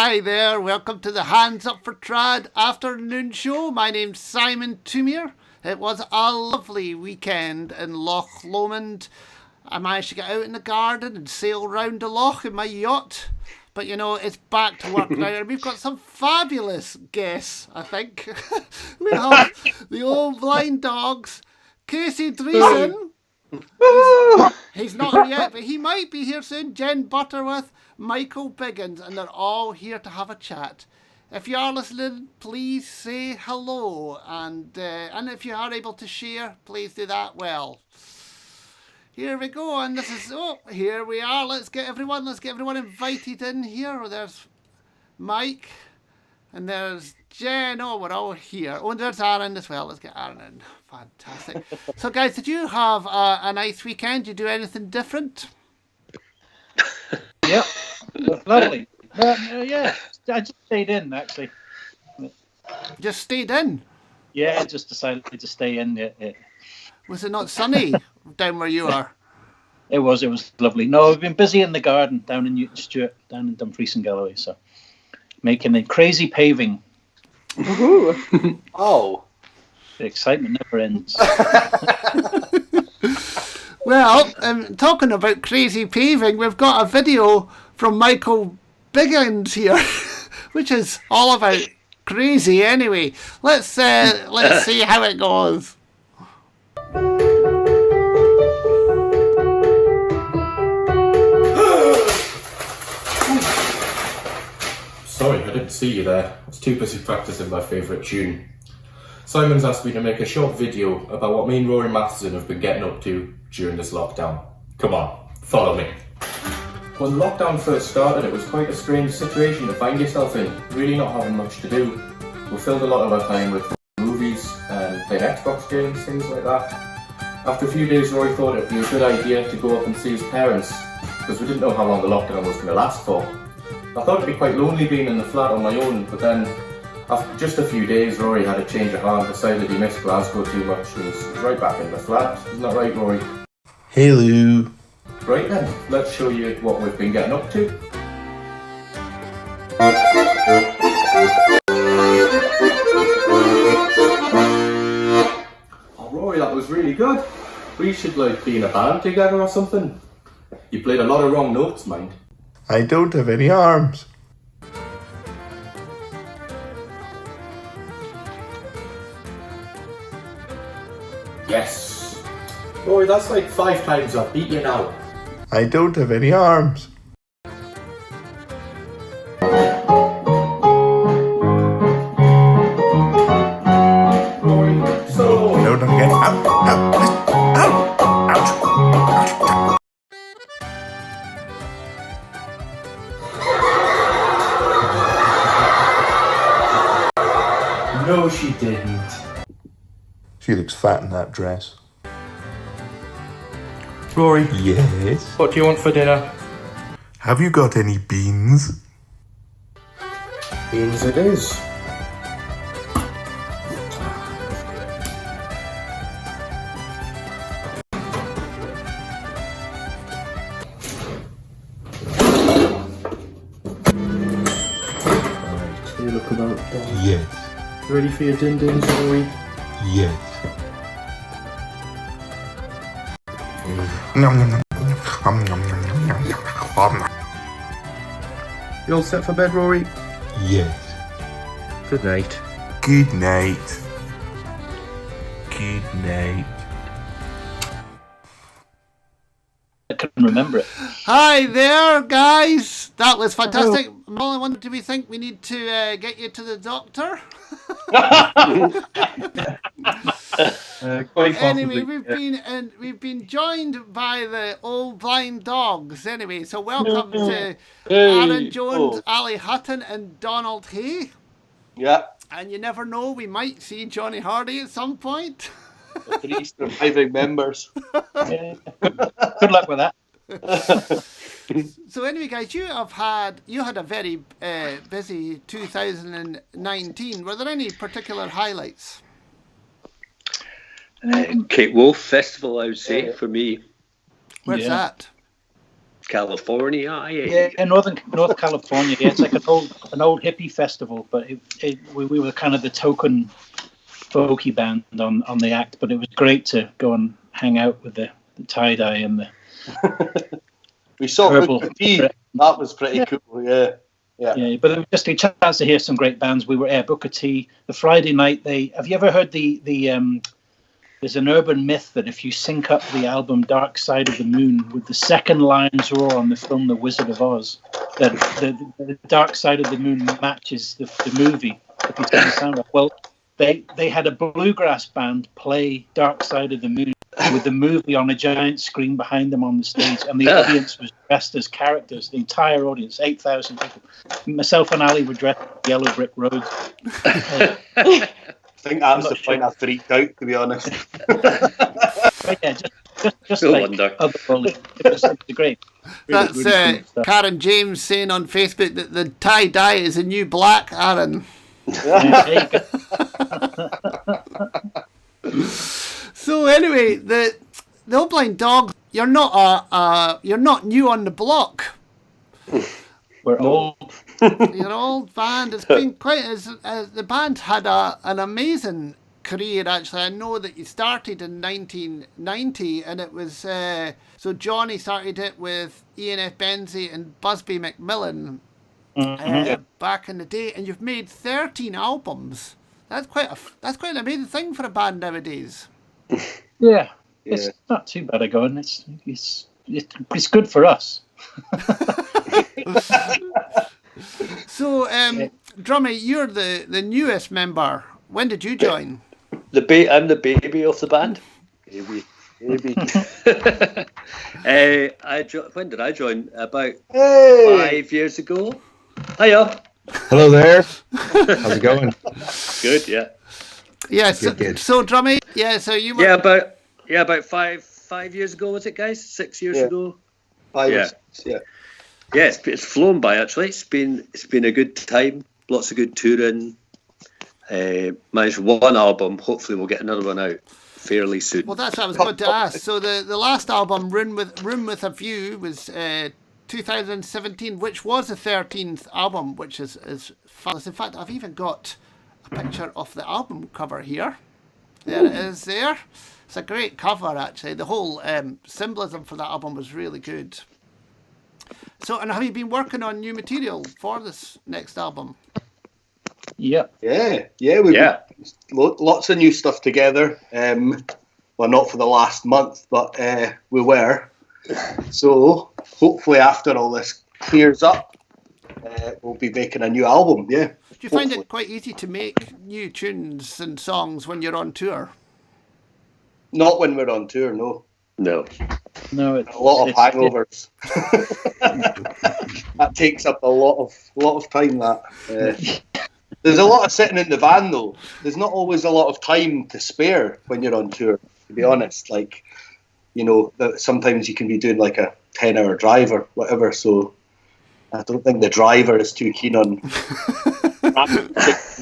Hi there, welcome to the Hands Up for Trad afternoon show. My name's Simon Toomere. It was a lovely weekend in Loch Lomond. I managed to get out in the garden and sail round the loch in my yacht. But you know, it's back to work now, and we've got some fabulous guests, I think. We have the Old Blind Dogs, Casey Driessen. He's not here yet, but he might be here soon. Jen Butterworth, Michael Biggins, and they're all here to have a chat. If you are listening, please say hello, and if you are able to share, please do that well. Here we go, and this is here we are. Let's get everyone invited in here. There's Mike, and there's Jen. Oh, we're all here. Oh, and there's Aaron as well. Let's get Aaron in. Fantastic. So, guys, did you have a nice weekend? Did you do anything different? Yeah, lovely. Yeah, I just stayed in, actually. Just stayed in? Yeah, just decided to stay in. Yeah. Was it not sunny down where you are? It was lovely. No, I've been busy in the garden down in Newton Stewart, down in Dumfries and Galloway, so making the crazy paving. Oh. The excitement never ends. Well, talking about crazy paving, we've got a video from Michael Biggins here, which is all about crazy anyway. Let's see how it goes. Sorry, I didn't see you there. I was too busy practicing my favourite tune. Simon's asked me to make a short video about what me and Rory Matheson have been getting up to during this lockdown. Come on, follow me. When lockdown first started, it was quite a strange situation to find yourself in, really not having much to do. We filled a lot of our time with movies and playing Xbox games, things like that. After a few days, Rory thought it'd be a good idea to go up and see his parents, because we didn't know how long the lockdown was going to last for. I thought it'd be quite lonely being in the flat on my own, but then after just a few days, Rory had a change of heart, decided he missed Glasgow too much, and he's right back in the flat. Isn't that right, Rory? Hello. Right then, let's show you what we've been getting up to. Oh, Rory, that was really good. We should be in a band together or something. You played a lot of wrong notes, mind. I don't have any arms. Yes. Rory, that's like 5 times I've beat you now. I don't have any arms. Rory, so... No, not again. Ow, ow, ow, ouch. No, she didn't. She looks fat in that dress. Rory, Yes? what do you want for dinner? Have you got any beans? Beans it is. Right, you look about done. Yes. Ready for your din-dins, Rory? Yes. Nom, nom, nom, nom, nom, nom, nom, nom, nom. You all set for bed, Rory? Yes. Good night. Good night. Good night. I couldn't remember it. Hi there, guys. That was fantastic. Molly, do we think we need to get you to the doctor? Quite Anyway, possibly. we've been joined by the Old Blind Dogs. Anyway, so welcome to Hey. Aaron Jones, Oh. Ali Hutton, and Donald Hay. Yeah. And you never know, we might see Johnny Hardy at some point. 3 surviving members. Yeah. Good luck with that. So anyway, guys, you had a very busy 2019. Were there any particular highlights? Cape Wolf Festival, I would say, for me. Where's Yeah. that? California. Yeah, in North California. Yeah, it's like an old hippie festival, but we were kind of the token folky band on the act. But it was great to go and hang out with the tie dye and the. We saw Herbal. Booker T. That was pretty cool. Yeah. Yeah, but it was just a chance to hear some great bands. We were at Booker T. The Friday night. Have you ever heard the there's an urban myth that if you sync up the album Dark Side of the Moon with the second Lion's Roar on the film The Wizard of Oz, that the Dark Side of the Moon matches the movie. If you turn the sound up. Well, they had a bluegrass band play Dark Side of the Moon with the movie on a giant screen behind them on the stage, and the audience was dressed as characters. The entire audience, 8,000 people. Myself and Ali were dressed in Yellow Brick Road. I think that was the point I freaked out, to be honest. Yeah, just No like wonder. other bullies. It was great. Really, That's really cool stuff. Karen James saying on Facebook that the tie-dye is a new black, Aaron. Yeah, there you go. So anyway, the Old Blind Dogs, you're not new on the block. We're old. You're an old band. It's been quite the band had an amazing career. Actually, I know that you started in 1990, and it was so Johnny started it with Ian F. Benzie and Busby McMillan back in the day, and you've made 13 albums. That's quite an amazing thing for a band nowadays. Yeah, it's not too bad a going. It's good for us. So, Drummy, you're the newest member. When did you join? I'm the baby of the band. Baby. When did I join? About 5 years ago. Hiya. Hello there. How's it going? Good, yeah. Yeah, Good. so Drummy, yeah, so you were... About 5 years ago, was it, guys? 6 years ago? 5 Yeah. or 6, yeah. Yeah, it's flown by, actually. It's been a good time. Lots of good touring. Managed one album. Hopefully we'll get another one out fairly soon. Well, that's what I was going to ask. So the last album, Room with a View, was 2017, which was the 13th album, which is fabulous. In fact, I've even got a picture of the album cover here. There it is there. It's a great cover, actually. The whole symbolism for that album was really good. So, and have you been working on new material for this next album? Yeah. Lots of new stuff together. Well, not for the last month, but we were. So hopefully after all this clears up, we'll be making a new album. Yeah. Do you find it quite easy to make new tunes and songs when you're on tour? Not when we're on tour, no. No. No, it's A lot of hangovers. That takes up a lot of time. There's a lot of sitting in the van though. There's not always a lot of time to spare when you're on tour. To be honest, sometimes you can be doing like a 10-hour drive or whatever. So I don't think the driver is too keen on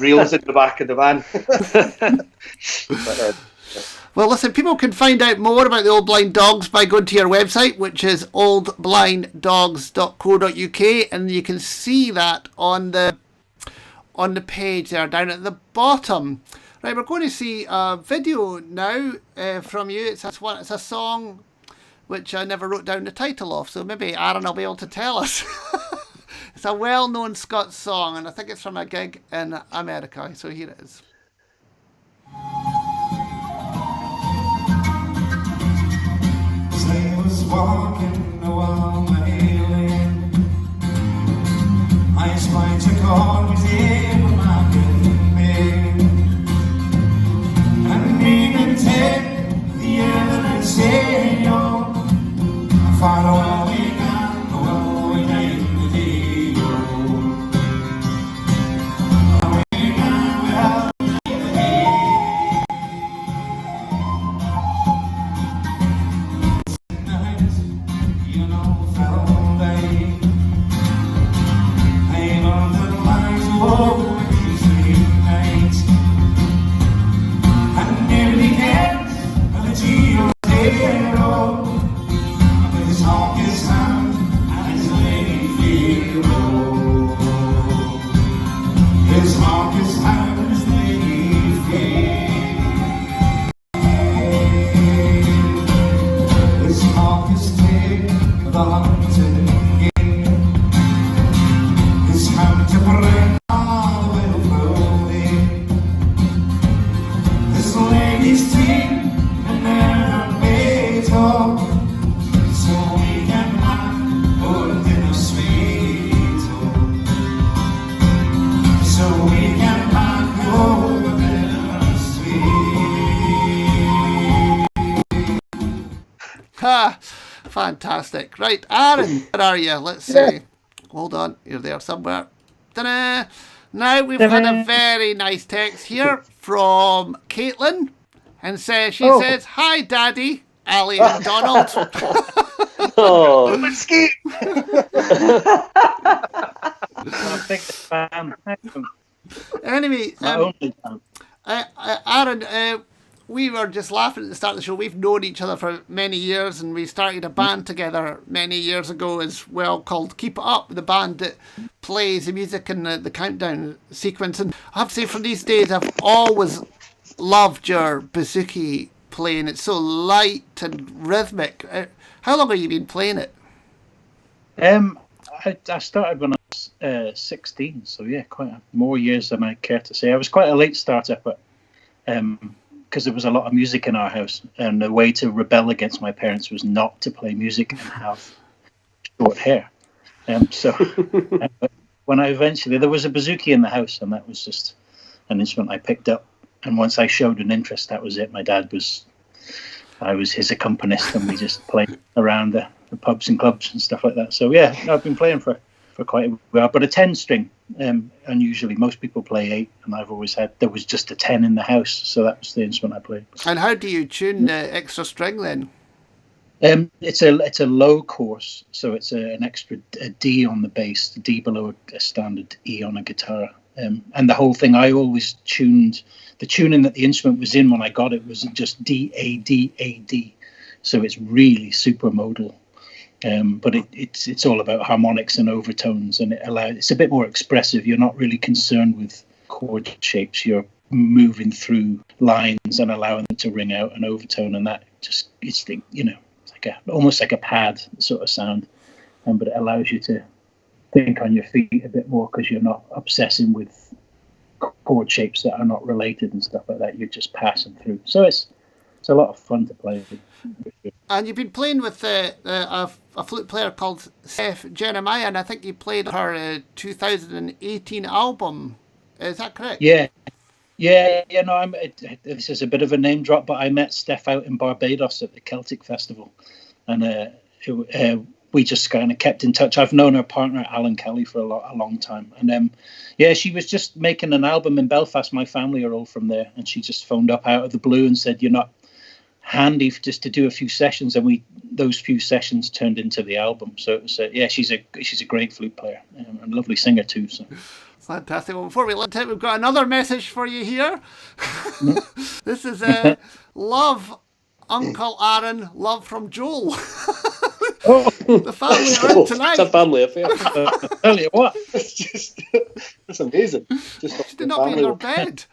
reels in the back of the van. But, Well, listen, people can find out more about the Old Blind Dogs by going to your website, which is oldblinddogs.co.uk, and you can see that on the page there down at the bottom. Right, we're going to see a video now from you. It's a song which I never wrote down the title of, so maybe Aaron will be able to tell us. It's a well-known Scots song, and I think it's from a gig in America, so here it is. I was walking along the lane. I spied a car with him in my bed. And me and Ted, the other say, yo, far away down the way in the day, yo. Away down in the day. You know, Friday, I'm on the lines of all these nights. And nearly ends on a Giro. This song is Ha! Fantastic. Right, Aaron, where are you? Let's see. Hold on, you're there somewhere. Ta-da! Now we've had a very nice text here from Caitlin, and she says, "Hi, Daddy, Ali and Donald." Oh, Escape. I'm a big fan. Anyway, My only fan. Aaron, we were just laughing at the start of the show. We've known each other for many years, and we started a band together many years ago as well called Keep It Up, the band that plays the music in the countdown sequence. And I have to say, from these days, I've always loved your bouzouki playing. It's so light and rhythmic. How long have you been playing it? I started when I was 16, so yeah, more years than I care to say. I was quite a late starter, but because there was a lot of music in our house, and the way to rebel against my parents was not to play music and have short hair. So when I eventually, there was a bouzouki in the house, and that was just an instrument I picked up. And once I showed an interest, that was it. I was his accompanist, and we just played around the pubs and clubs and stuff like that. So yeah, I've been playing for quite a while. But a 10-string, and usually most people play 8, and I've always there was just a 10 in the house, so that was the instrument I played. And how do you tune the extra string then? It's a low course, so it's an extra D on the bass, a D below a standard E on a guitar. And the whole thing, I always tuned, the tuning that the instrument was in when I got it was just D, A, D, A, D. So it's really super modal. But it's all about harmonics and overtones, and it's a bit more expressive. You're not really concerned with chord shapes. You're moving through lines and allowing them to ring out an overtone, and that just it's like almost like a pad sort of sound. But it allows you to think on your feet a bit more because you're not obsessing with chord shapes that are not related and stuff like that. You're just passing through. So it's a lot of fun to play. And you've been playing with a flute player called Steph Jeremiah, and I think you played her 2018 album. Is that correct? Yeah. No, this is a bit of a name drop, but I met Steph out in Barbados at the Celtic Festival, and we just kind of kept in touch. I've known her partner Alan Kelly for a long time, and she was just making an album in Belfast. My family are all from there, and she just phoned up out of the blue and said, "You're not handy just to do a few sessions," and those few sessions turned into the album. So it was, she's a great flute player and a lovely singer too. So fantastic. Well, before we let it, we've got another message for you here. This is love, Uncle Aaron, love from Joel. The family are in tonight. It's a family affair. Tell you what, That's amazing. She did not be in her bed.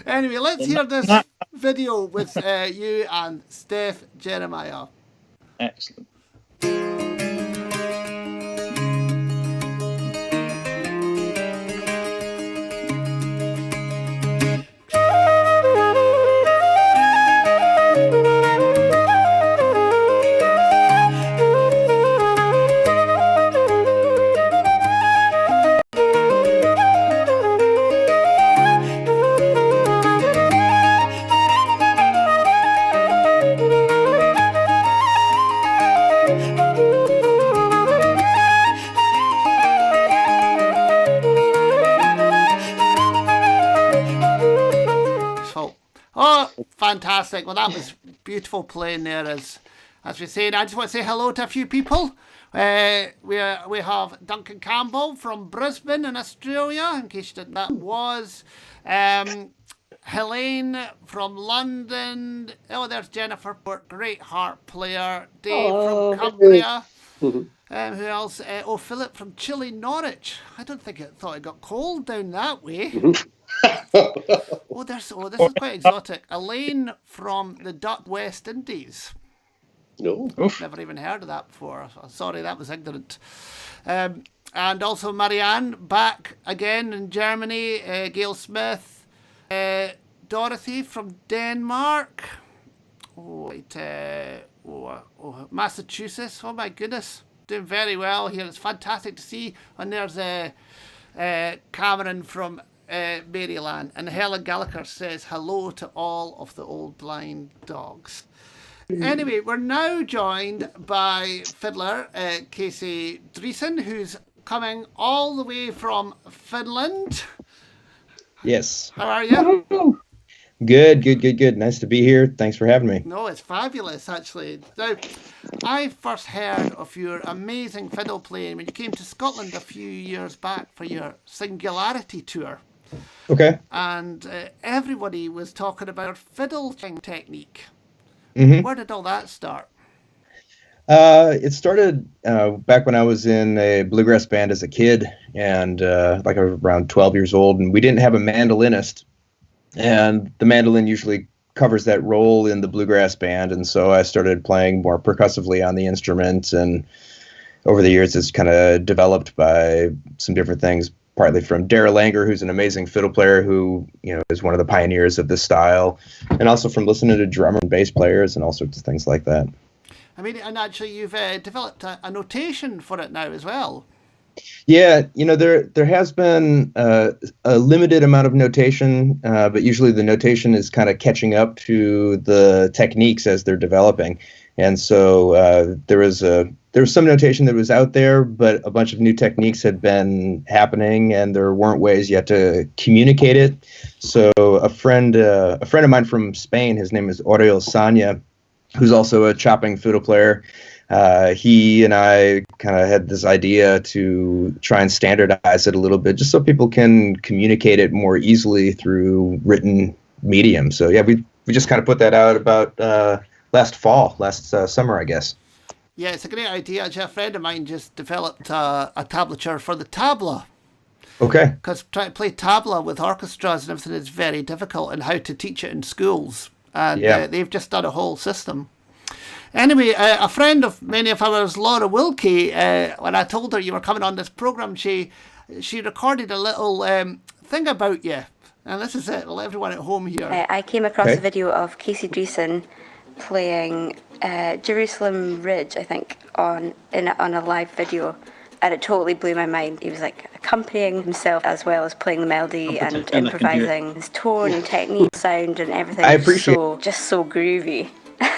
Anyway, let's hear this video with you and Steph Jeremiah. Excellent. Fantastic. Well, that was beautiful playing there, as we say. I just want to say hello to a few people. We have Duncan Campbell from Brisbane in Australia, in case you didn't know that was. Helene from London. Oh, there's Jennifer Port, great harp player. Dave from Cumbria. Who else? Philip from Chile, Norwich. I don't think thought it got cold down that way. This is quite exotic. Elaine from the Dutch West Indies. No. Never even heard of that before. Sorry, that was ignorant. And also Marianne back again in Germany. Gail Smith. Dorothy from Denmark. Massachusetts. Oh my goodness. Doing very well here. It's fantastic to see. And there's Cameron from Maryland. And Helen Gallagher says hello to all of the old blind dogs. Anyway, we're now joined by fiddler Casey Driessen, who's coming all the way from Finland. Yes. How are you? Good. Nice to be here. Thanks for having me. No, it's fabulous, actually. Now, I first heard of your amazing fiddle playing when you came to Scotland a few years back for your Singularity tour. Okay. And everybody was talking about fiddle technique. Mm-hmm. Where did all that start? It started back when I was in a bluegrass band as a kid, and like I was around 12 years old, and we didn't have a mandolinist, and the mandolin usually covers that role in the bluegrass band, and so I started playing more percussively on the instrument, and over the years it's kind of developed by some different things, partly from Darrell Langer, who's an amazing fiddle player who, is one of the pioneers of this style, and also from listening to drummer and bass players and all sorts of things like that. I mean, and actually you've developed a notation for it now as well. Yeah, there has been a limited amount of notation, but usually the notation is kind of catching up to the techniques as they're developing. And so there was some notation that was out there, but a bunch of new techniques had been happening, and there weren't ways yet to communicate it. So a friend of mine from Spain, his name is Oriol Sanya, who's also a chopping fiddle player. He and I kind of had this idea to try and standardize it a little bit, just so people can communicate it more easily through written medium. So yeah, we just kind of put that out about last summer, I guess. Yeah, it's a great idea. Actually, a friend of mine just developed a tablature for the tabla. Okay. Because trying to play tabla with orchestras and everything is very difficult, and how to teach it in schools. And they've just done a whole system. Anyway, a friend of many of ours, Laura Wilkie, when I told her you were coming on this program, she recorded a little thing about you. And this is it. I'll let everyone at home hear. I came across a video of Casey Driessen playing Jerusalem Ridge, I think, on a live video. And it totally blew my mind. He was like accompanying himself as well as playing the melody and improvising. His tone and technique, sound and everything was just so groovy.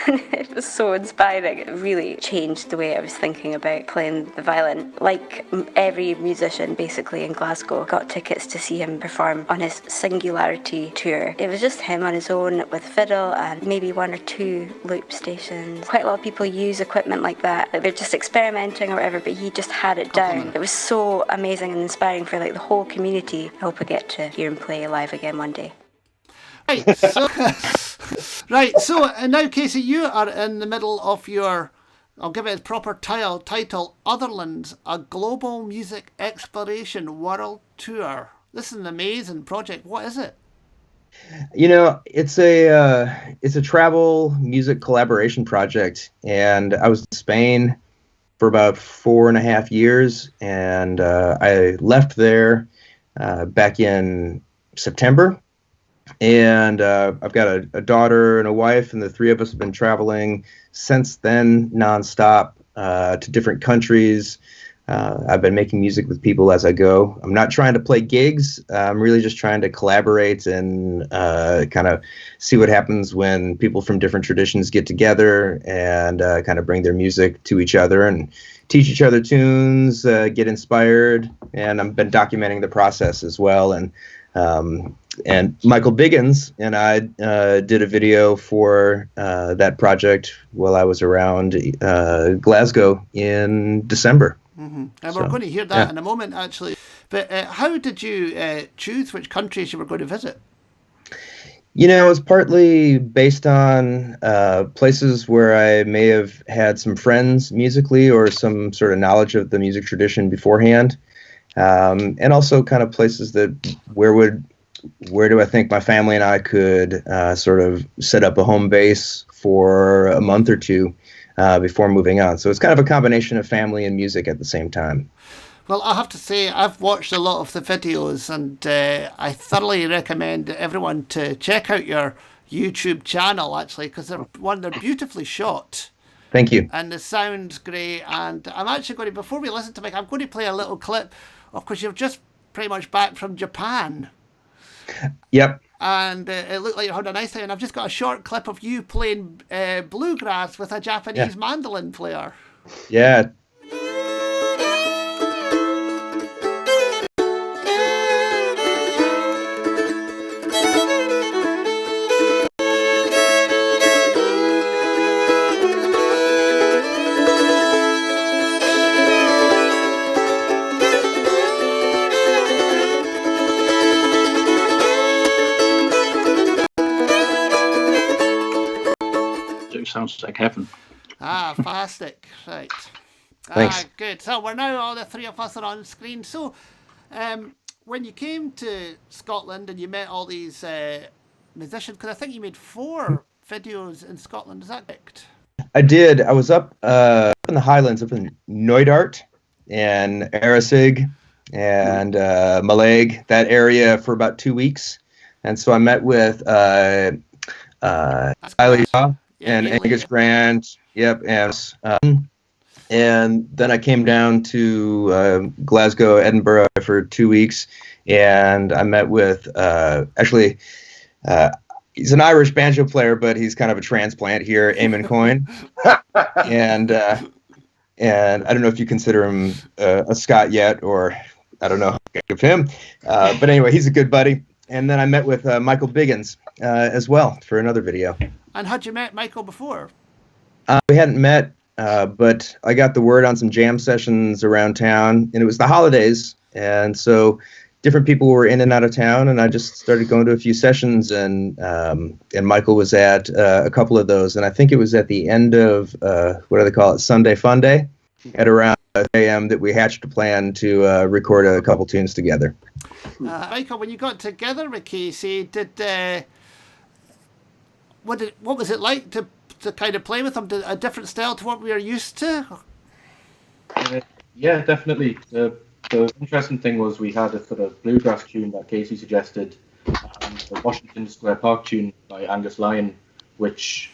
It was so inspiring. It really changed the way I was thinking about playing the violin. Like every musician basically in Glasgow, got tickets to see him perform on his Singularity tour. It was just him on his own with fiddle and maybe one or two loop stations. Quite a lot of people use equipment like that. Like they're just experimenting or whatever, but he just had it down. It was so amazing and inspiring for like the whole community. I hope I get to hear him play live again one day. Right, so now, Casey, you are in the middle of your, I'll give it its proper title, Otherlands, a Global Music Exploration World Tour. This is an amazing project. What is it? It's a travel music collaboration project, and I was in Spain for about 4.5 years, and I left there back in September. And I've got a daughter and a wife, and the three of us have been traveling since then nonstop to different countries. I've been making music with people as I go. I'm not trying to play gigs. I'm really just trying to collaborate and kind of see what happens when people from different traditions get together and kind of bring their music to each other and teach each other tunes, get inspired. And I've been documenting the process as well. And Michael Biggins and I did a video for that project while I was around Glasgow in December. Mm-hmm. And we're going to hear that in a moment, actually. But how did you choose which countries you were going to visit? It was partly based on places where I may have had some friends musically or some sort of knowledge of the music tradition beforehand. And also kind of places where do I think my family and I could sort of set up a home base for a month or two before moving on. So it's kind of a combination of family and music at the same time. Well, I have to say, I've watched a lot of the videos, and I thoroughly recommend everyone to check out your YouTube channel, actually, because they're beautifully shot. Thank you. And the sound's great. And I'm actually going to, before we listen to Mike, I'm going to play a little clip of, because you're just pretty much back from Japan. Yep. And it looked like you had a nice time. And I've just got a short clip of you playing bluegrass with a Japanese mandolin player. Yeah. It sounds like heaven. Fantastic. Right. Thanks. Good. So we're now, all the three of us are on screen. So when you came to Scotland and you met all these musicians, because I think you made 4 videos in Scotland, is that correct? I did. I was up in the Highlands, up in Knoydart and Erasig and Mallaig, that area for about 2 weeks. And so I met with Elia and Angus Grant. Yep. And then I came down to Glasgow, Edinburgh for 2 weeks. And I met with he's an Irish banjo player, but he's kind of a transplant here, Eamon Coyne. and I don't know if you consider him a Scot yet, or I don't know how to think of him. But anyway, he's a good buddy. And then I met with Michael Biggins as well for another video. And had you met Michael before? We hadn't met, but I got the word on some jam sessions around town, and it was the holidays. And so different people were in and out of town, and I just started going to a few sessions, and Michael was at a couple of those. And I think it was at the end of, what do they call it, Sunday Fun Day, at around 3 a.m. that we hatched a plan to record a couple tunes together. Michael, when you got together with Casey, what was it like to kind of play with him? A different style to what we are used to? Yeah, definitely. The interesting thing was we had a sort of bluegrass tune that Casey suggested, and the Washington Square Park tune by Angus Lyon, which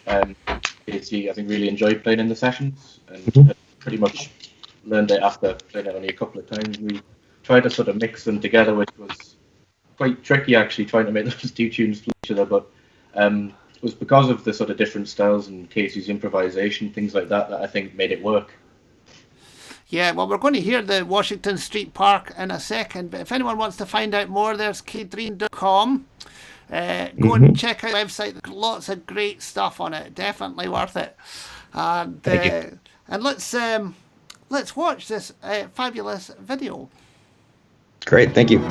Casey, I think, really enjoyed playing in the sessions, and pretty much learned it after playing it only a couple of times. We tried to sort of mix them together, which was quite tricky, actually, trying to make those 2 tunes to each other, but it was because of the sort of different styles and Casey's improvisation, things like that I think made it work. Yeah, well, we're going to hear the Washington Street Park in a second, but if anyone wants to find out more, there's kdream.com. Go and check out the website. There's lots of great stuff on it. Definitely worth it. And let's watch this fabulous video. Great, thank you.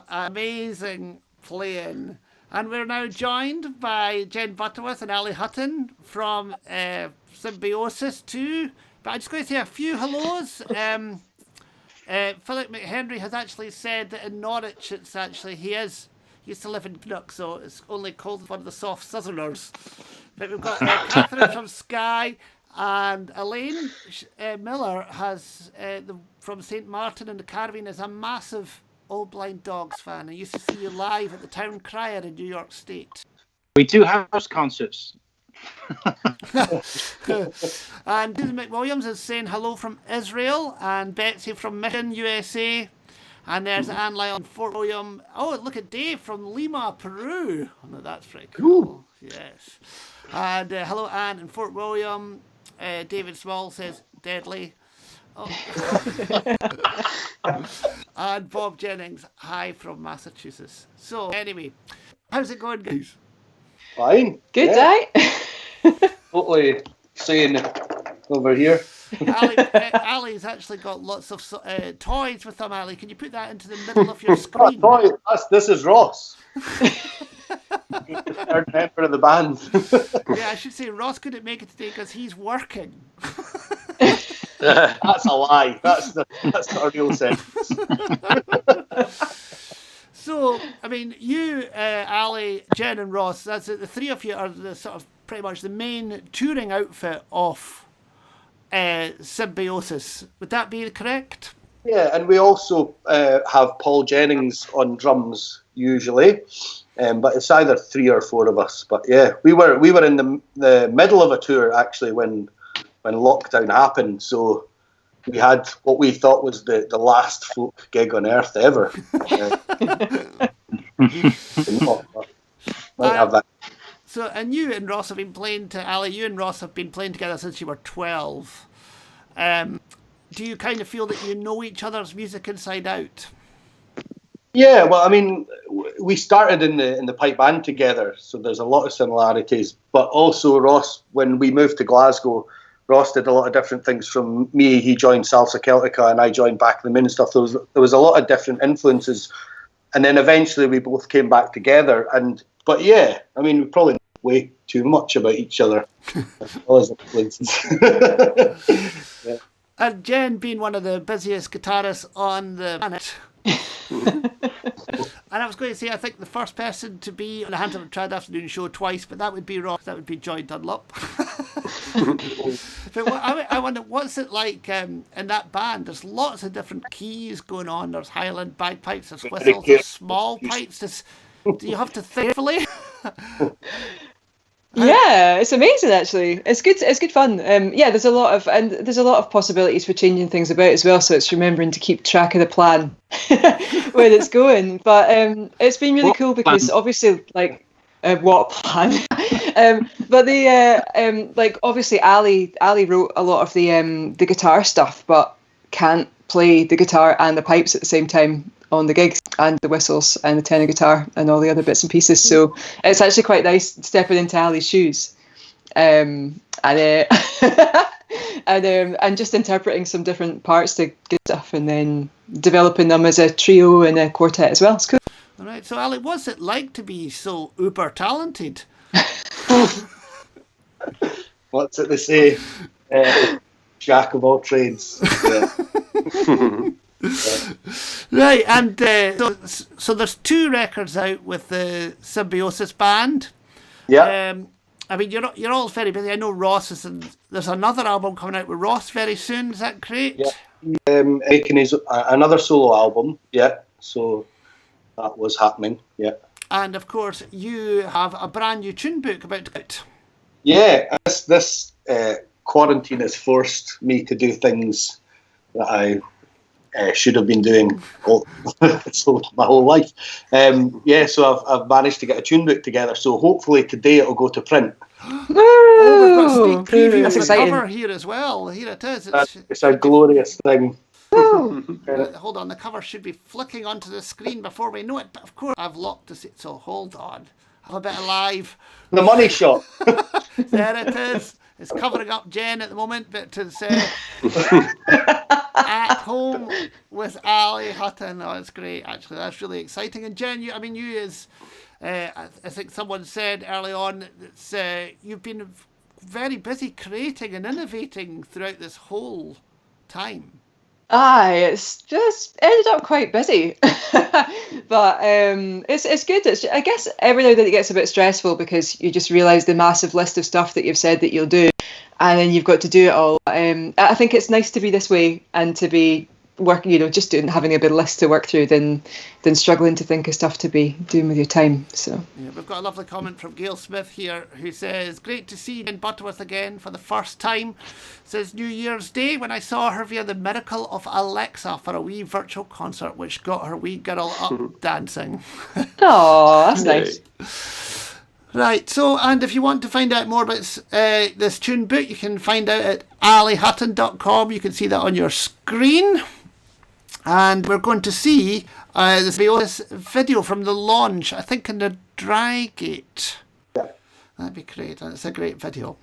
Amazing playing. And we're now joined by Jen Butterworth and Ali Hutton from Symbiosis too. But I'm just going to say a few hellos. Philip McHenry has actually said that in Norwich it's actually, he used to live in Knook, so it's only called one of the soft southerners. But we've got Catherine from Skye, and Elaine Miller has from St Martin in the Caribbean is a massive Old Blind Dogs fan. I used to see you live at the Town Crier in New York State. We do house concerts. And Susan McWilliams is saying hello from Israel, and Betsy from Mission, USA. And there's Anne Lyon, Fort William. Oh, look at Dave from Lima, Peru. Oh, no, that's pretty cool. Yes. And hello, Anne in Fort William. David Small says, deadly. Oh. And Bob Jennings, hi from Massachusetts. So, anyway, how's it going, guys? Fine. Good, yeah. Totally Saying over here. Ali's actually got lots of toys with them, Ali. Can you put that into the middle of your screen? This is Ross. Third member of the band. Yeah, I should say Ross couldn't make it today because he's working. That's a lie. That's not a real sentence. So, I mean, you, Ali, Jen, and Ross, that's it. The three of you are the sort of pretty much the main touring outfit of Symbiosis. Would that be correct? Yeah, and we also have Paul Jennings on drums usually, but it's either 3 or 4 of us. But yeah, we were in the middle of a tour actually when lockdown happened, so we had what we thought was the last folk gig on earth ever. Might have that. So, and you and Ross have been playing you and Ross have been playing together since you were 12. Do you kind of feel that you know each other's music inside out? Yeah, well, I mean, we started in the pipe band together, so there's a lot of similarities. But also, Ross, when we moved to Glasgow, Ross did a lot of different things from me. He joined Salsa Celtica, and I joined Back of the Moon and stuff. There was a lot of different influences, and then eventually we both came back together. But yeah, I mean, we probably know way too much about each other. All his influences. Yeah. And Jen being one of the busiest guitarists on the planet. And I was going to say, I think the first person to be on the Untitled Chapter afternoon show twice, but that would be Ross. That would be Joy Dunlop. But I wonder, what's it like in that band? There's lots of different keys going on. There's Highland bagpipes, there's whistles, there's small pipes. Do you have to think fully? Yeah, it's amazing actually. It's good fun. Yeah, there's a lot of possibilities for changing things about as well. So it's remembering to keep track of the plan where it's going. But it's been really cool because obviously, like, what plan? But the like obviously Ali wrote a lot of the guitar stuff, but can't play the guitar and the pipes at the same time on the gigs, and the whistles and the tenor guitar and all the other bits and pieces. So it's actually quite nice stepping into Ali's shoes, and just interpreting some different parts to good stuff, and then developing them as a trio and a quartet as well. It's cool. All right. So Ali, what's it like to be so uber talented? What's it they say? Jack of all trades. Yeah. Right, and so there's 2 records out with the Symbiosis band. Yeah. I mean, you're all very busy. I know Ross there's another album coming out with Ross very soon. Is that correct? Yeah. Making his another solo album. Yeah. So that was happening. Yeah. And of course, you have a brand new tune book about to come out. Yeah. This quarantine has forced me to do things that I should have been doing my whole life. So I've managed to get a tune book together. So hopefully today it'll go to print. We've got a sneak preview That's of the exciting. cover here as well. Here it is. It's a glorious thing. Hold on, the cover should be flicking onto the screen before we know it. But of course, I've locked it. So hold on. Have a bit of live. The Money Shot. There it is. It's covering up Jen at the moment, but to say At Home with Ali Hutton. Oh, it's great, actually. That's really exciting. And Jen, you as I think someone said early on, you've been very busy creating and innovating throughout this whole time. Aye, it's just ended up quite busy, but it's good. I guess every now and then it gets a bit stressful because you just realise the massive list of stuff that you've said that you'll do, and then you've got to do it all. I think it's nice to be this way and to be just having a big list to work through than struggling to think of stuff to be doing with your time. So yeah, we've got a lovely comment from Gail Smith here, who says, "Great to see you in Butterworth again for the first time." Says, "New Year's Day when I saw her via the Miracle of Alexa for a wee virtual concert, which got her wee girl up dancing." oh, that's nice. Right, so, and if you want to find out more about this tune book, you can find out at alihutton.com. You can see that on your screen. And we're going to see this video from the launch, I think in the Drygate. Yeah. That'd be great. It's a great video.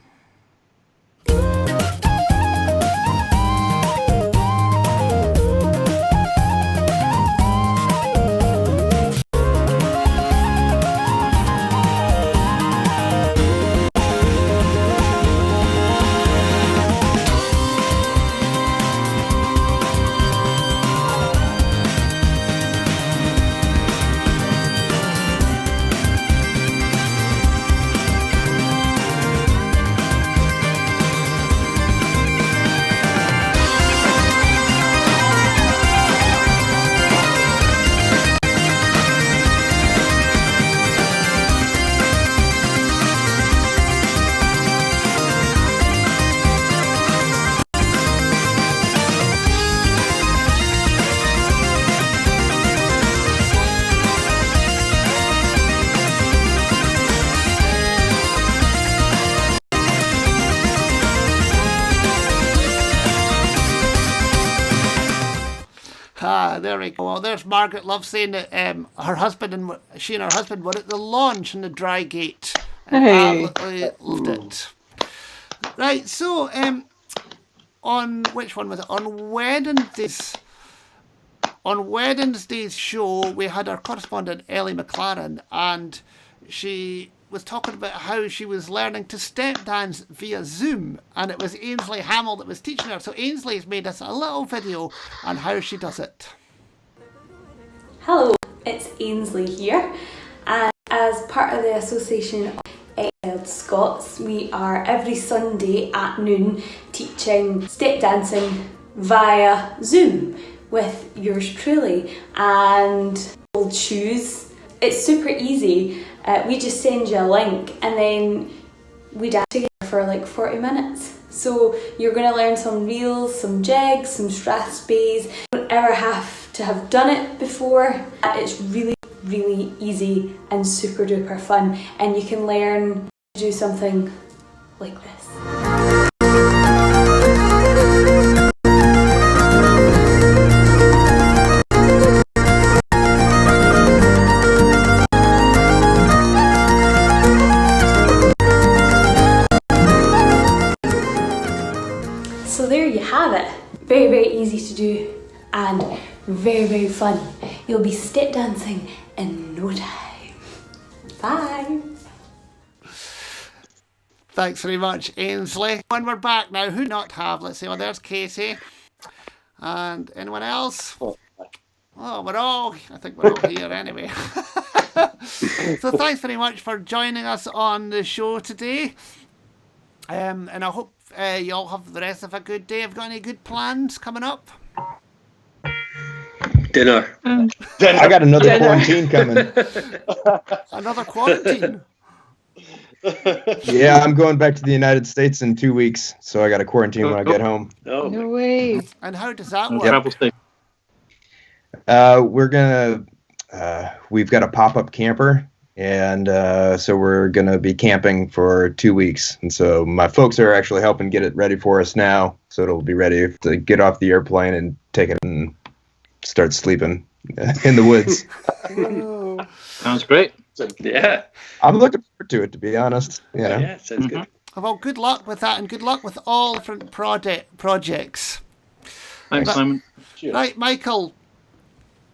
There we go. Well, there's Margaret Love saying that her husband and she and her husband were at the launch in the Drygate and absolutely loved it. Right, so on which one was it? On Wednesday's show, we had our correspondent Ellie McLaren, and she was talking about how she was learning to step dance via Zoom, and it was Ainsley Hamill that was teaching her. So Ainsley's made us a little video on how she does it. Hello, it's Ainsley here, and as part of the Association of Exiled Scots, we are every Sunday at noon teaching step dancing via Zoom with yours truly, and we'll choose. It's super easy. We just send you a link and then we dance together for like 40 minutes. So you're going to learn some reels, some jigs, some strathspeys. You don't ever have to have done it before. It's really, really easy and super duper fun, and you can learn to do something like this. So there you have it. Very, very easy to do and very, very fun. You'll be step dancing in no time. Bye. Thanks very much, Ainsley. When we're back now, who not have? Let's see. Well, there's Casey. And anyone else? Oh, I think we're all here anyway. So thanks very much for joining us on the show today. And I hope you all have the rest of a good day. Have you got any good plans coming up? Dinner. I got another quarantine coming. Another quarantine? Yeah, I'm going back to the United States in 2 weeks, so I got to quarantine when I get home. Oh. No way. And how does that work? We've got a pop-up camper, and so we're gonna be camping for 2 weeks. And so my folks are actually helping get it ready for us now, so it'll be ready to get off the airplane and take it and start sleeping in the woods. Sounds great. Yeah. I'm looking forward to it, to be honest. Yeah, sounds good. Well, good luck with that, and good luck with all different projects. Thanks, Simon. Cheers. Right, Michael.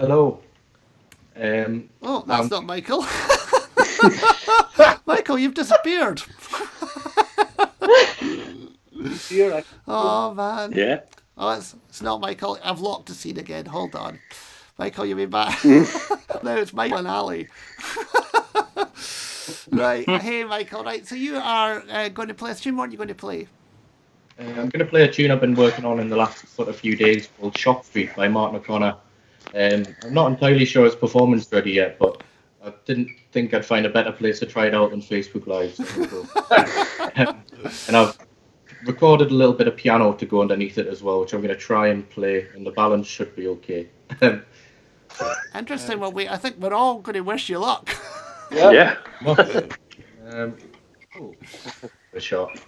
Hello. Oh, that's not Michael. Michael, you've disappeared. Oh, man. Yeah. Oh, it's not Michael. I've locked the scene again. Hold on. Michael, you'll be back. No, it's Michael and Ali. Right. Hey, Michael. Right. So you are going to play a stream. What are you going to play? I'm going to play a tune I've been working on in the last sort of few days called Shop Street by Martin O'Connor. I'm not entirely sure it's performance ready yet, but I didn't think I'd find a better place to try it out than Facebook Live. And I've recorded a little bit of piano to go underneath it as well, which I'm going to try and play, and the balance should be okay. Interesting. Well, I think we're all going to wish you luck. Yeah. A shot.